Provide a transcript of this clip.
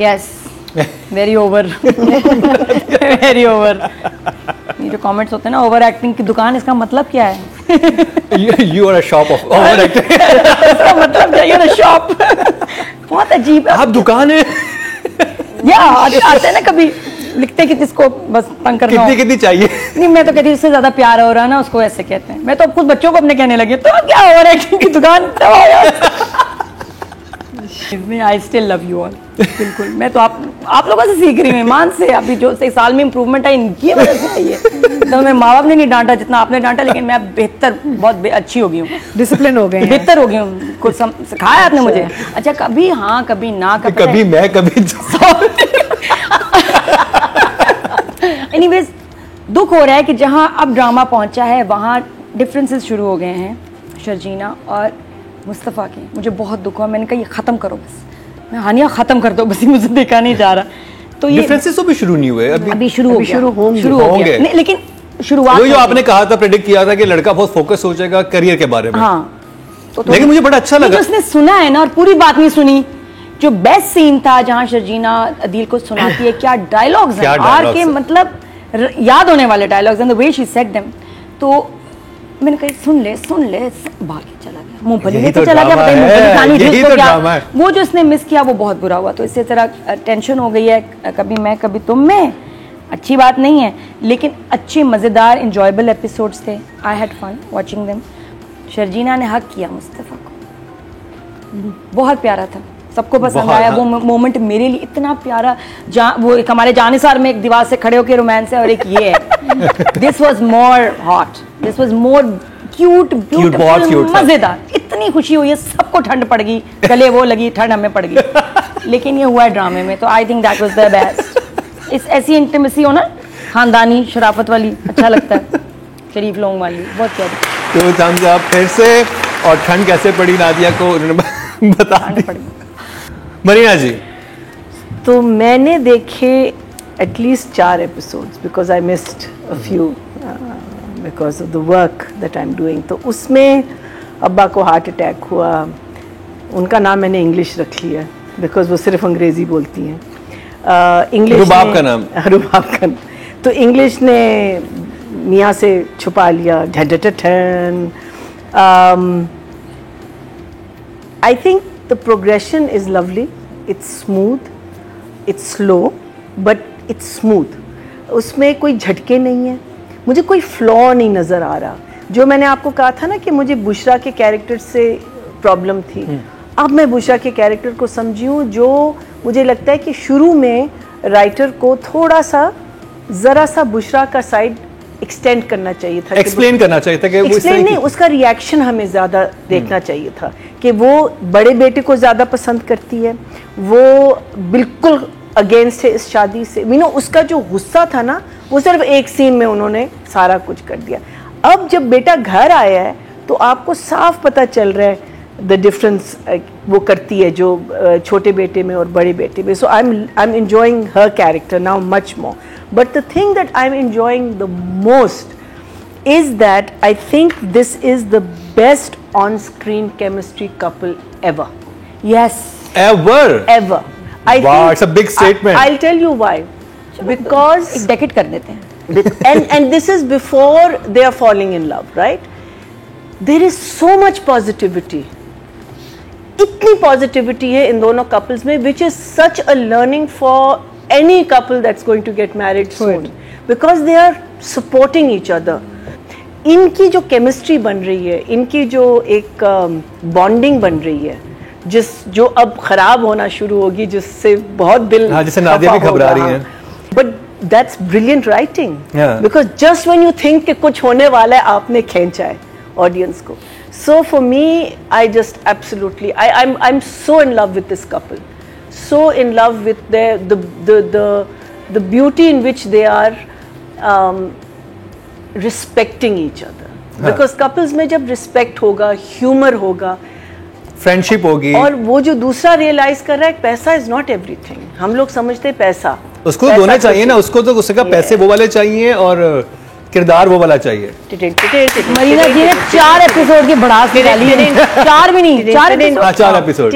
Yes, very over, very over. ये जो comments होते हैं ना, ओवर एक्टिंग की दुकान, इसका मतलब क्या है? You are a shop of over acting. इसका मतलब क्या? You're a shop. बहुत अजीब है। आप दुकान है। या आते हैं ना कभी, लिखते कि जिसको बस तंग करना हो। कितनी चाहिए? नहीं, मैं तो कहती हूँ उससे ज्यादा प्यार हो रहा है ना, उसको ऐसे कहते हैं। मैं तो खुद बच्चों को अपने कहने लगी, तो क्या ओवर एक्टिंग की दुकान? I still love you all. बिल्कुल, मैं तो आप लोगों से सीख रही हूँ, ईमान से। अभी जो 1 साल में इम्प्रूवमेंट आई, इनकी वजह से आई है। तो मैं माँ बाप ने नहीं डांटा जितना आपने डांटा, लेकिन मैं बेहतर, बहुत अच्छी हो गई हूँ, डिसिप्लिन हो गए, बेहतर हो गई हूँ। कुछ सिखाया आपने मुझे। अच्छा, कभी हाँ कभी ना, कभी मैं कभी एनीवेज, दुख हो रहा है कि जहाँ अब ड्रामा पहुँचा है वहाँ डिफरेंसेस शुरू हो गए हैं शर्जीना और मुस्तफ़ा के। मुझे बहुत दुख हुआ, मैंने कहा ये ख़त्म करो बस, मैं हानिया ख़त्म कर दो बस, मुझे देखा नहीं जा रहा। तो ये डिफरेंसेस तो भी शुरू नहीं हुए, अभी शुरू होंगे। लेकिन शुरुआत जो आपने कहा था, प्रेडिक्ट किया था कि लड़का बहुत फोकस हो जाएगा करियर के बारे में। हाँ, लेकिन मुझे बड़ा अच्छा लगा उसने सुना है ना, और पूरी बात नहीं सुनी। जो बेस्ट सीन था जहाँ शर्जीना अदील को सुनाती है, क्या डायलॉग्स हैं, आर के मतलब याद होने वाले dialogues, and the way she said them. तो मैंने कही सुन ले, भाग के चला गया, मूंगफली लेके चला गया, पता नहीं खानी थी तो क्या। वो जो इसने मिस किया वो बहुत बुरा हुआ। तो इससे तरह टेंशन हो गई है, कभी मैं कभी तुम में। अच्छी बात नहीं है, लेकिन अच्छे मज़ेदार इंजॉयबल एपिसोड्स थे। I had fun watching them. Sharjeena ने हक किया मुस्तफ़ा को, बहुत प्यारा था, सबको पसंद आया। वो मोमेंट मेरे लिए इतना प्यारा, वो एक हमारे जानिसार में एक दीवार से खड़े होकर रोमांस है, और एक ये है। This was more hot, this was more cute, beautiful, मजेदार। इतनी खुशी हुई है, सबको ठंड पड़ गई, गले वो लगी, ठंड हमें पड़ गई। लेकिन ये हुआ है ड्रामे में, तो I think that was the best. इस ऐसी इंटीमेसी हो ना, खानदानी शराफत वाली, अच्छा लगता है, शरीफ लोग वाली, बहुत प्यारी। तो थम्स अप फिर से। और ठंड कैसे पड़ी नादिया को उन्होंने बता दी। मरीना जी, तो मैंने देखे at least 4 episodes, because I missed a few because of the work that I am doing. तो उसमें अब्बा को हार्ट अटैक हुआ। उनका नाम मैंने इंग्लिश रख लिया बिकॉज वो सिर्फ अंग्रेज़ी बोलती हैं। इंग्लिश रुबाब का नाम, रुबाब का। तो इंग्लिश ने मियाँ से छुपा लिया। I think the progression is lovely, it's smooth, it's slow, but it's smooth. उसमें कोई झटके नहीं है, मुझे कोई फ्लॉ नहीं नज़र आ रहा। जो मैंने आपको कहा था ना कि मुझे बुशरा के कैरेक्टर से प्रॉब्लम थी, अब मैं बुशरा के कैरेक्टर को समझी हूँ। जो मुझे लगता है कि शुरू में राइटर को थोड़ा सा ज़रा सा बुशरा का साइड एक्सटेंड करना चाहिए था, एक्सप्लेन करना चाहिए था कि वो एक्सप्लेन नहीं, उसका रिएक्शन हमें ज़्यादा देखना चाहिए था कि वो बड़े बेटे को ज़्यादा पसंद करती है, वो बिल्कुल अगेंस्ट है इस शादी से। मीनो उसका जो गुस्सा था ना, वो सिर्फ एक सीन में उन्होंने सारा कुछ कर दिया। अब जब बेटा घर आया है तो आपको साफ पता चल रहा है द डिफरेंस वो करती है जो छोटे बेटे में और बड़े बेटे में। सो आई एम एंजॉइंग हर character now much more. But the thing that I'm enjoying the most is that I think this is the best on-screen chemistry couple ever. Yes. Ever? Ever. Wow, it's a big statement. I'll tell you why. Because एक decade कर देते हैं. and this is before they are falling in love, right? There is so much positivity. इतनी positivity है इन दोनों couples में, which is such a learning for any couple that's going to get married soon, because they are supporting each other. इनकी जो chemistry बन रही है, इनकी जो एक बॉन्डिंग बन रही है, जो अब खराब होना शुरू होगी, जिससे बहुत दिल, हाँ, जिससे नादिया भी घबरा रही है। But that's brilliant writing, because just when you think कि कुछ होने वाला है, आपने खींचा है ऑडियंस को। So for me, I just absolutely, I'm so in love with this couple. So in love with the beauty in which they are respecting each other. Because couples में जब respect होगा, humor होगा, friendship होगी, और वो जो दूसरा realize कर रहा है, पैसा is not everything. हम लोग समझते हैं पैसा उसको दोनों चाहिए ना, उसको तो उसका पैसे वो वाले चाहिए और किरदार वो वाला चाहिए। मरीना जी ने 4 एपिसोड की भड़ास निकाली है। 4 भी नहीं, 4 एपिसोड।